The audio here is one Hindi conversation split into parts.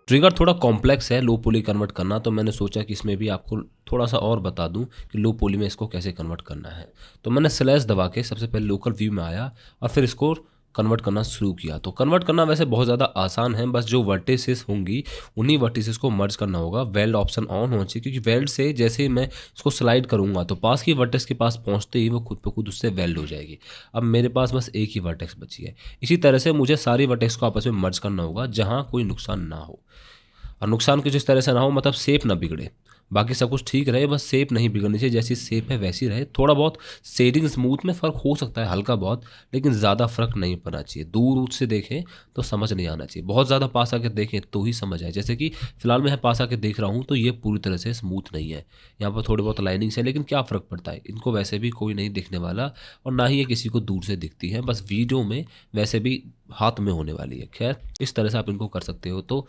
ट्रिगर थोड़ा कॉम्प्लेक्स है लो पॉली कन्वर्ट करना, तो मैंने सोचा कि इसमें भी आपको थोड़ा सा और बता दूं कि लो पॉली में इसको कैसे कन्वर्ट करना है। तो मैंने स्लैश दबा के सबसे पहले लोकल व्यू में आया और फिर इसको कन्वर्ट करना शुरू किया। तो कन्वर्ट करना वैसे बहुत ज़्यादा आसान है, बस जो वर्टिसेस होंगी उन्हीं वर्टिसेस को मर्ज करना होगा। वेल्ड ऑप्शन ऑन होना चाहिए, क्योंकि वेल्ड से जैसे ही मैं इसको स्लाइड करूंगा तो पास की वर्टेक्स के पास पहुंचते ही वो खुद ब खुद उससे वेल्ड हो जाएगी। अब मेरे पास बस एक ही वर्टेक्स बची है। इसी तरह से मुझे सारी वर्टेक्स को आपस में मर्ज करना होगा जहाँ कोई नुकसान ना हो, और नुकसान कुछ इस तरह से ना हो, मतलब शेप ना बिगड़े, बाकी सब कुछ ठीक रहे, बस शेप नहीं बिगड़नी चाहिए, जैसी शेप है वैसी रहे। थोड़ा बहुत शेडिंग स्मूथ में फ़र्क हो सकता है हल्का बहुत, लेकिन ज़्यादा फ़र्क नहीं पड़ना चाहिए। दूर से देखें तो समझ नहीं आना चाहिए, बहुत ज़्यादा पास आकर देखें तो ही समझ आए। जैसे कि फिलहाल मैं पास आकर देख रहा हूँ तो ये पूरी तरह से स्मूथ नहीं है, यहाँ पर थोड़ी बहुत लाइनिंग्स है, लेकिन क्या फ़र्क पड़ता है, इनको वैसे भी कोई नहीं दिखने वाला और ना ही ये किसी को दूर से दिखती है, बस वीडियो में वैसे भी हाथ में होने वाली है। खैर इस तरह से आप इनको कर सकते हो। तो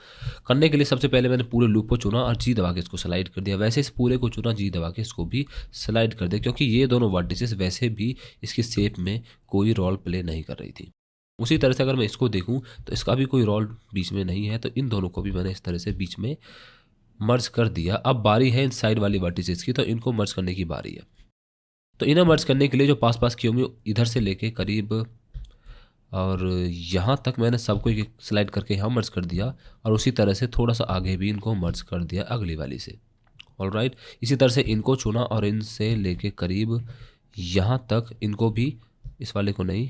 करने के लिए सबसे पहले मैंने पूरे लूप को चुना और जी दबा के इसको स्लाइड कर दिया। वैसे इस पूरे को चुना, जी दबा के इसको भी स्लाइड कर दिया, क्योंकि ये दोनों वर्टिसेस वैसे भी इसकी शेप में कोई रोल प्ले नहीं कर रही थी। उसी तरह से अगर मैं इसको देखूं तो इसका भी कोई रोल बीच में नहीं है, तो इन दोनों को भी मैंने इस तरह से बीच में मर्ज कर दिया। अब बारी है इन साइड वाली वर्टिसेस की, तो इनको मर्ज करने की बारी है। तो इन्हें मर्ज करने के लिए जो पास पास की होंगी इधर से लेके करीब और यहाँ तक मैंने सबको एक स्लाइड करके यहाँ मर्ज कर दिया, और उसी तरह से थोड़ा सा आगे भी इनको मर्ज कर दिया अगली वाली से। ऑलराइट, इसी तरह से इनको चुना और इनसे लेके करीब यहाँ तक इनको भी, इस वाले को नहीं,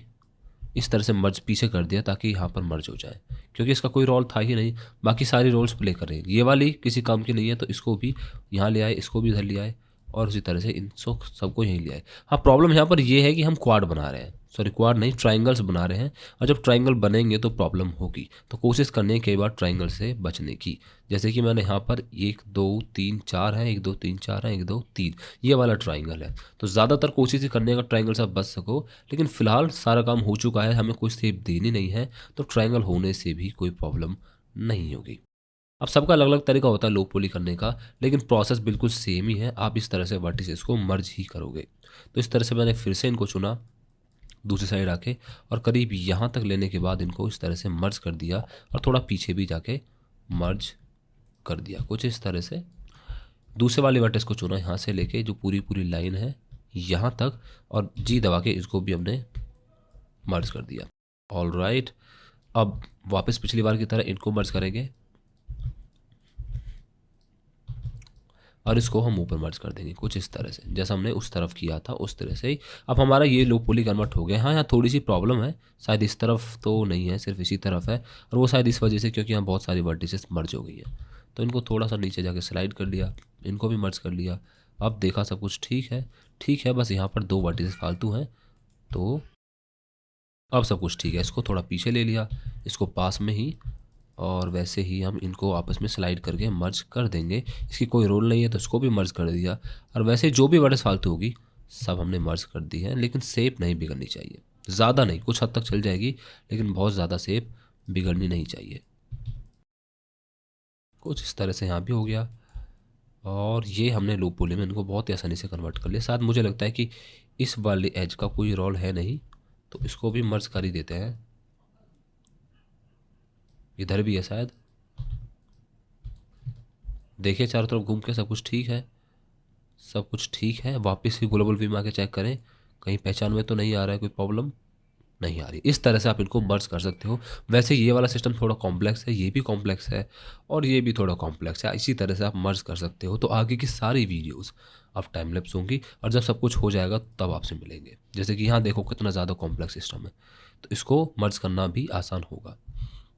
इस तरह से मर्ज पीछे कर दिया ताकि यहाँ पर मर्ज हो जाए, क्योंकि इसका कोई रोल था ही नहीं, बाकी सारी रोल्स प्ले कर रहे हैं। ये वाली किसी काम की नहीं है, तो इसको भी यहाँ ले आए, इसको भी इधर ले आए और उसी तरह से इन सबको यहीं ले आए। हाँ, प्रॉब्लम यहाँ पर ये है कि हम क्वाड बना रहे हैं, सॉरी क्वाड नहीं, ट्राइंगल्स बना रहे हैं, और जब ट्राइंगल बनेंगे तो प्रॉब्लम होगी। तो कोशिश करनी है कई बार ट्राइंगल से बचने की। जैसे कि मैंने यहाँ पर 1 2 3 4 है, 1 2 3 4 है, 1 2 3, ये वाला ट्राइंगल है। तो ज़्यादातर कोशिश ही करने का ट्राइंगल से आप बच सको, लेकिन फ़िलहाल सारा काम हो चुका है, हमें कोई शेप देनी नहीं है, तो ट्राइंगल होने से भी कोई प्रॉब्लम नहीं होगी। अब सबका अलग अलग तरीका होता है लो पॉली करने का, लेकिन प्रोसेस बिल्कुल सेम ही है। आप इस तरह से वर्टिसेस को मर्ज ही करोगे। तो इस तरह से मैंने फिर से इनको चुना दूसरी साइड आके, और करीब यहाँ तक लेने के बाद इनको इस तरह से मर्ज कर दिया और थोड़ा पीछे भी जाके मर्ज कर दिया, कुछ इस तरह से। दूसरे वाले वर्टेक्स को चुना यहाँ से लेके जो पूरी पूरी लाइन है यहाँ तक, और जी दबा के इसको भी हमने मर्ज कर दिया। ऑल राइट, अब वापस पिछली बार की तरह इनको मर्ज करेंगे और इसको हम ऊपर मर्ज कर देंगे, कुछ इस तरह से जैसा हमने उस तरफ किया था उस तरह से ही। अब हमारा ये लो पॉली कन्वर्ट हो गया। हाँ, यहाँ थोड़ी सी प्रॉब्लम है, शायद इस तरफ तो नहीं है, सिर्फ इसी तरफ है, और वो शायद इस वजह से क्योंकि यहाँ बहुत सारी वर्टिसेस मर्ज हो गई है। तो इनको थोड़ा सा नीचे जाके स्लाइड कर लिया, इनको भी मर्ज कर लिया। अब देखा सब कुछ ठीक है, ठीक है, बस यहाँ पर 2 वर्टिसेस फालतू हैं, तो अब सब कुछ ठीक है। इसको थोड़ा पीछे ले लिया, इसको पास में ही, और वैसे ही हम इनको आपस में स्लाइड करके मर्ज कर देंगे। इसकी कोई रोल नहीं है तो इसको भी मर्ज कर दिया, और वैसे जो भी वर्ड्स फालतू होगी सब हमने मर्ज कर दी है, लेकिन शेप नहीं बिगड़नी चाहिए, ज़्यादा नहीं, कुछ हद तक चल जाएगी, लेकिन बहुत ज़्यादा शेप बिगड़नी नहीं चाहिए। कुछ इस तरह से यहाँ भी हो गया, और ये हमने लो पॉली में इनको बहुत ही आसानी से कन्वर्ट कर लिया। शायद मुझे लगता है कि इस वाले एज का कोई रोल है नहीं, तो इसको भी मर्ज कर ही देते हैं। इधर भी है शायद, देखिए चारों तरफ घूम के सब कुछ ठीक है, सब कुछ ठीक है। वापस ही ग्लोबल व्यू में आके चेक करें, कहीं पहचान में तो नहीं आ रहा है, कोई प्रॉब्लम नहीं आ रही। इस तरह से आप इनको मर्ज कर सकते हो। वैसे ये वाला सिस्टम थोड़ा कॉम्प्लेक्स है, ये भी कॉम्प्लेक्स है, और ये भी थोड़ा कॉम्प्लेक्स है। इसी तरह से आप मर्ज कर सकते हो। तो आगे की सारी वीडियोस अब टाइम लैप्स होंगी, और जब सब कुछ हो जाएगा तब आपसे मिलेंगे। जैसे कि यहाँ देखो कितना ज़्यादा कॉम्प्लेक्स सिस्टम है, तो इसको मर्ज करना भी आसान होगा।